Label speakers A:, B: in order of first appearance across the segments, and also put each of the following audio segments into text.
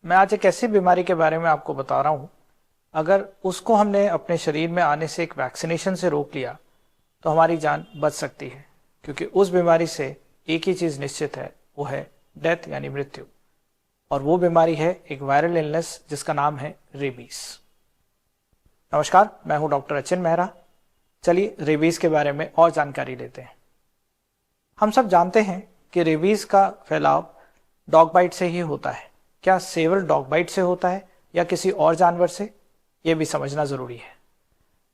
A: मैं आज एक ऐसी बीमारी के बारे में आपको बता रहा हूँ, अगर उसको हमने अपने शरीर में आने से एक वैक्सीनेशन से रोक लिया तो हमारी जान बच सकती है। क्योंकि उस बीमारी से एक ही चीज़ निश्चित है, वो है डेथ यानी मृत्यु। और वो बीमारी है एक वायरल इलनेस जिसका नाम है रेबीज। नमस्कार, मैं हूं डॉक्टर अचिन मेहरा। चलिए रेबीज के बारे में और जानकारी लेते हैं। हम सब जानते हैं कि रेबीज का फैलाव डॉग बाइट से ही होता है। क्या केवल डॉग बाइट से होता है या किसी और जानवर से, यह भी समझना जरूरी है।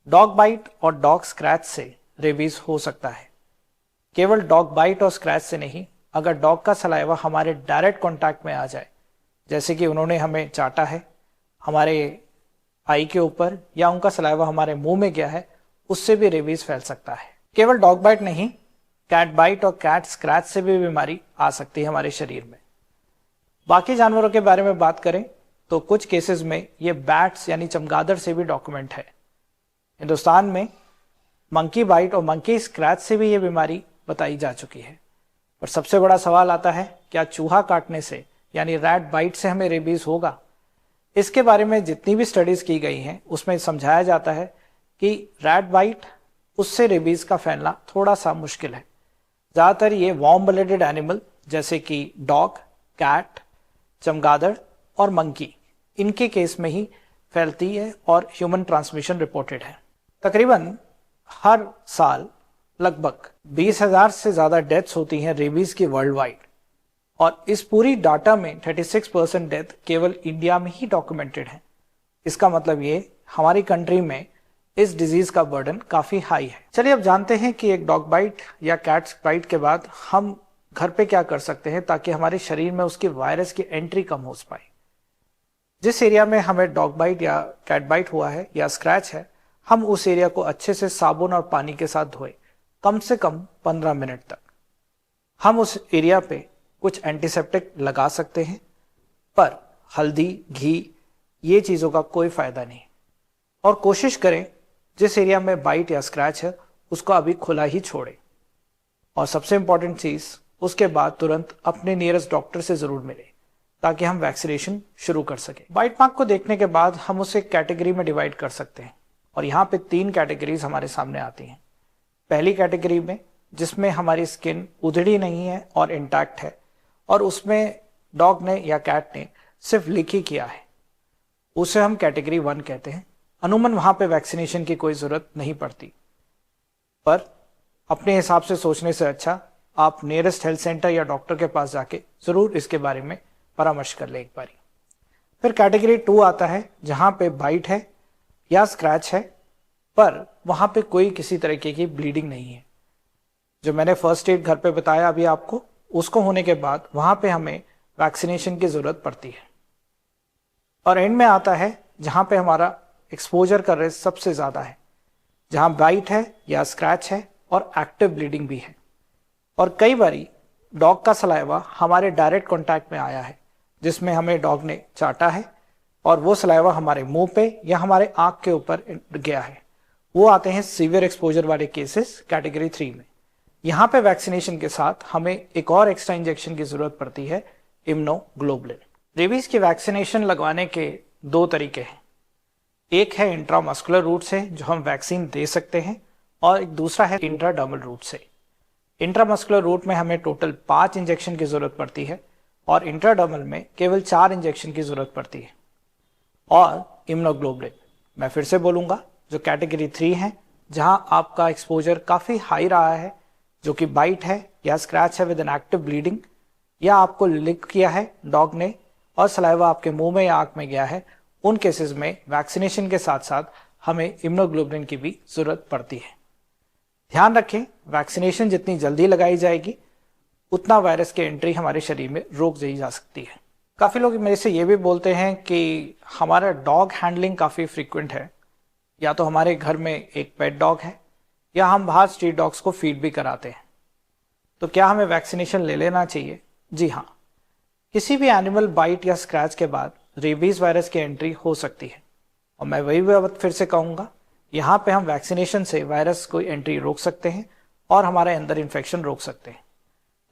A: डॉग बाइट और डॉग स्क्रैच से रेबीज हो सकता है। केवल डॉग बाइट और स्क्रैच से नहीं, अगर डॉग का सलाइवा हमारे डायरेक्ट कांटेक्ट में आ जाए, जैसे कि उन्होंने हमें चाटा है हमारे आई के ऊपर, या उनका सलाइवा हमारे मुंह में गया है, उससे भी रेबीज फैल सकता है। केवल डॉग बाइट नहीं, कैट बाइट और कैट स्क्रैच से भी बीमारी आ सकती है हमारे शरीर में। बाकी जानवरों के बारे में बात करें तो कुछ केसेस में ये बैट्स यानी चमगादड़ से भी डॉक्यूमेंट है। हिंदुस्तान में मंकी बाइट और मंकी स्क्रैच से भी ये बीमारी बताई जा चुकी है। पर सबसे बड़ा सवाल आता है, क्या चूहा काटने से यानी रैट बाइट से हमें रेबीज होगा? इसके बारे में जितनी भी स्टडीज की गई हैं उसमें समझाया जाता है कि रैट बाइट उससे रेबीज का फैलना थोड़ा सा मुश्किल है। ज़्यादातर ये वार्म ब्लडेड एनिमल जैसे कि डॉग, कैट, चमगादड़ और मंकी, इनके केस में ही फैलती है और ह्यूमन ट्रांसमिशन रिपोर्टेड है। तकरीबन हर साल लगभग 20,000 से ज़्यादा डेथ्स होती हैं रेबीज की वर्ल्ड वाइड, और इस पूरी डाटा में 36% डेथ केवल इंडिया में ही डॉक्यूमेंटेड है। इसका मतलब ये हमारी कंट्री में इस डिजीज का बर्डन काफी हाई है। चलिए अब जानते हैं कि एक डॉग बाइट या कैट बाइट के बाद हम घर पे क्या कर सकते हैं ताकि हमारे शरीर में उसकी वायरस की एंट्री कम हो पाए। जिस एरिया में हमें डॉग बाइट या कैट बाइट हुआ है या स्क्रैच है, हम उस एरिया को अच्छे से साबुन और पानी के साथ धोए, कम से कम 15 मिनट तक। हम उस एरिया पे कुछ एंटीसेप्टिक लगा सकते हैं, पर हल्दी, घी, ये चीज़ों का कोई फायदा नहीं। और कोशिश करें जिस एरिया में बाइट या स्क्रैच है उसको अभी खुला ही छोड़ें। और सबसे इंपॉर्टेंट चीज़, उसके बाद तुरंत अपने नियरेस्ट डॉक्टर से ज़रूर मिलें ताकि हम वैक्सीनेशन शुरू कर सकें। बाइट मार्क को देखने के बाद हम उसे कैटेगरी में डिवाइड कर सकते हैं, और यहाँ पे 3 कैटेगरीज हमारे सामने आती हैं। पहली कैटेगरी में जिसमें हमारी स्किन उधड़ी नहीं है और इंटैक्ट है, और उसमें डॉग ने या कैट ने सिर्फ लिक ही किया है, उसे हम कैटेगरी 1 कहते हैं। अमूमन वहाँ पे वैक्सीनेशन की कोई ज़रूरत नहीं पड़ती, पर अपने हिसाब से सोचने से अच्छा आप नियरेस्ट हेल्थ सेंटर या डॉक्टर के पास जाके ज़रूर इसके बारे में परामर्श कर लें एक बारी। फिर कैटेगरी 2 आता है जहाँ पे बाइट है या स्क्रैच है, पर वहाँ पे कोई किसी तरीके की ब्लीडिंग नहीं है। जो मैंने फर्स्ट एड घर पे बताया अभी आपको, उसको होने के बाद वहाँ पे हमें वैक्सीनेशन की ज़रूरत पड़ती है। और एंड में आता है जहाँ पे हमारा एक्सपोजर का रिस्क सबसे ज़्यादा है, जहाँ बाइट है या स्क्रैच है और एक्टिव ब्लीडिंग भी है। और कई बारी डॉग का सलाइवा हमारे डायरेक्ट कांटेक्ट में आया है, जिसमें हमें डॉग ने चाटा है और वो सलाइवा हमारे मुंह पे या हमारे आँख के ऊपर गया है। वो आते हैं सीवियर एक्सपोजर वाले केसेस कैटेगरी 3 में। यहाँ पे वैक्सीनेशन के साथ हमें एक और एक्स्ट्रा इंजेक्शन की ज़रूरत पड़ती है, इम्यूनोग्लोबुलिन। रेबीज की वैक्सीनेशन लगवाने के 2 तरीके हैं। एक है इंट्रामस्कुलर रूट से जो हम वैक्सीन दे सकते हैं, और एक दूसरा है इंट्राडर्मल रूट से। इंट्रामस्कुलर रूट में हमें टोटल 5 इंजेक्शन की ज़रूरत पड़ती है, और इंट्राडर्मल में केवल 4 इंजेक्शन की ज़रूरत पड़ती है। और इम्यूनोग्लोबुलिन मैं फिर से बोलूँगा, जो कैटेगरी 3 है, जहाँ आपका एक्सपोजर काफ़ी हाई रहा है, जो कि बाइट है या स्क्रैच है विद एन एक्टिव ब्लीडिंग, या आपको लिक किया है डॉग ने और सलाइवा आपके मुंह में या आँख में गया है, उन केसेस में वैक्सीनेशन के साथ साथ हमें इम्यूनोग्लोबुलिन की भी ज़रूरत पड़ती है। ध्यान रखें, वैक्सीनेशन जितनी जल्दी लगाई जाएगी उतना वायरस की एंट्री हमारे शरीर में रोक दी जा सकती है। काफ़ी लोग मेरे से ये भी बोलते हैं कि हमारा डॉग हैंडलिंग काफ़ी फ्रीक्वेंट है, या तो हमारे घर में एक पेट डॉग है या हम बाहर स्ट्रीट डॉग्स को फीड भी कराते हैं, तो क्या हमें वैक्सीनेशन ले लेना चाहिए? जी हाँ, किसी भी एनिमल बाइट या स्क्रैच के बाद रेबीज वायरस की एंट्री हो सकती है, और मैं वही बात फिर से कहूँगा, यहाँ पे हम वैक्सीनेशन से वायरस को एंट्री रोक सकते हैं और हमारे अंदर इन्फेक्शन रोक सकते हैं।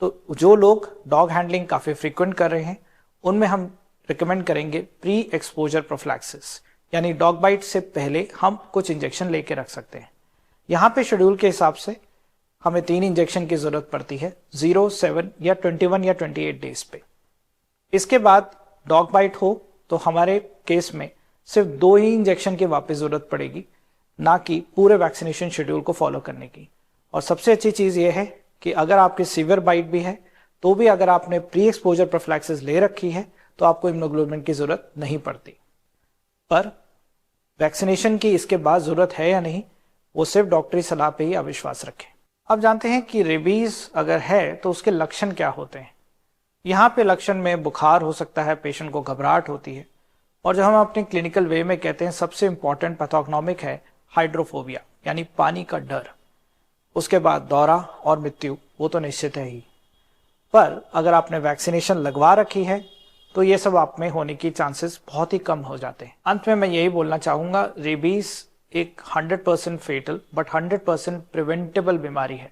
A: तो जो लोग डॉग हैंडलिंग काफ़ी फ्रीक्वेंट कर रहे हैं उनमें हम रिकमेंड करेंगे प्री एक्सपोजर प्रोफिलैक्सिस, यानी डॉग बाइट से पहले हम कुछ इंजेक्शन लेके रख सकते हैं। यहाँ पे शेड्यूल के हिसाब से हमें 3 इंजेक्शन की जरूरत पड़ती है, 0, 7 या 21 या 28 डेज पे। इसके बाद डॉग बाइट हो तो हमारे केस में सिर्फ 2 ही इंजेक्शन की वापस जरूरत पड़ेगी, ना कि पूरे वैक्सीनेशन शेड्यूल को फॉलो करने की। और सबसे अच्छी चीज यह है कि अगर आपकी सीवियर बाइट भी है तो भी अगर आपने प्री एक्सपोजर प्रोफिलैक्सिस ले रखी है तो आपको इम्यूनोग्लोबुलिन की जरूरत नहीं पड़ती। पर वैक्सीनेशन की इसके बाद जरूरत है या नहीं, वो सिर्फ डॉक्टरी सलाह पे ही अविश्वास रखें। अब जानते हैं कि रेबीज अगर है तो उसके लक्षण क्या होते हैं। यहाँ पे लक्षण में बुखार हो सकता है, पेशेंट को घबराहट होती है, और जो हम अपने क्लिनिकल वे में कहते हैं सबसे इंपॉर्टेंट पैथोग्नोमिक है हाइड्रोफोबिया, यानी पानी का डर। उसके बाद दौरा और मृत्यु, वो तो निश्चित है ही। पर अगर आपने वैक्सीनेशन लगवा रखी है तो ये सब आप में होने की चांसेस बहुत ही कम हो जाते हैं। अंत में मैं यही बोलना चाहूंगा, रेबीज एक 100% फेटल बट 100% प्रिवेंटेबल बीमारी है।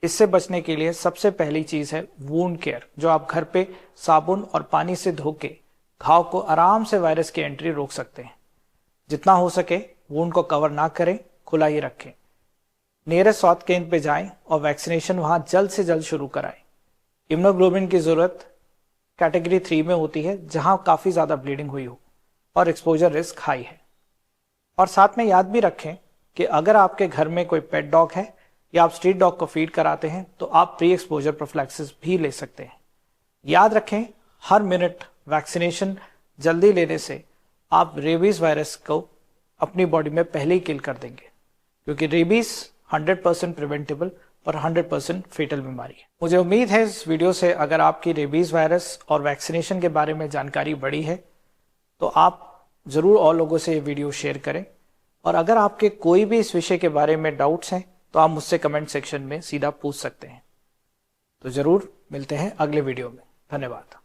A: इससे बचने के लिए सबसे पहली चीज है वूंड केयर, जो आप घर पे साबुन और पानी से धो के घाव को आराम से वायरस की एंट्री रोक सकते हैं। जितना हो सके वूंड को कवर ना करें, खुला ही रखें। नियरेस्ट स्वास्थ्य केंद्र पे जाएं और वैक्सीनेशन वहां जल्द से जल्द शुरू कराएं। इम्यूनोग्लोबुलिन की जरूरत कैटेगरी 3 में होती है, जहां काफी ज्यादा ब्लीडिंग हुई हो और एक्सपोजर रिस्क हाई है। और साथ में याद भी रखें कि अगर आपके घर में कोई पेट डॉग है या आप स्ट्रीट डॉग को फीड कराते हैं तो आप प्री एक्सपोजर प्रोफिलैक्सिस भी ले सकते हैं। याद रखें, हर मिनट वैक्सीनेशन जल्दी लेने से आप रेबीज वायरस को अपनी बॉडी में पहले ही किल कर देंगे, क्योंकि रेबीज 100% प्रिवेंटेबल और 100% फेटल बीमारी है। मुझे उम्मीद है इस वीडियो से अगर आपकी रेबीज वायरस और वैक्सीनेशन के बारे में जानकारी बढ़ी है तो आप जरूर और लोगों से ये वीडियो शेयर करें। और अगर आपके कोई भी इस विषय के बारे में डाउट्स हैं तो आप मुझसे कमेंट सेक्शन में सीधा पूछ सकते हैं। तो जरूर मिलते हैं अगले वीडियो में। धन्यवाद।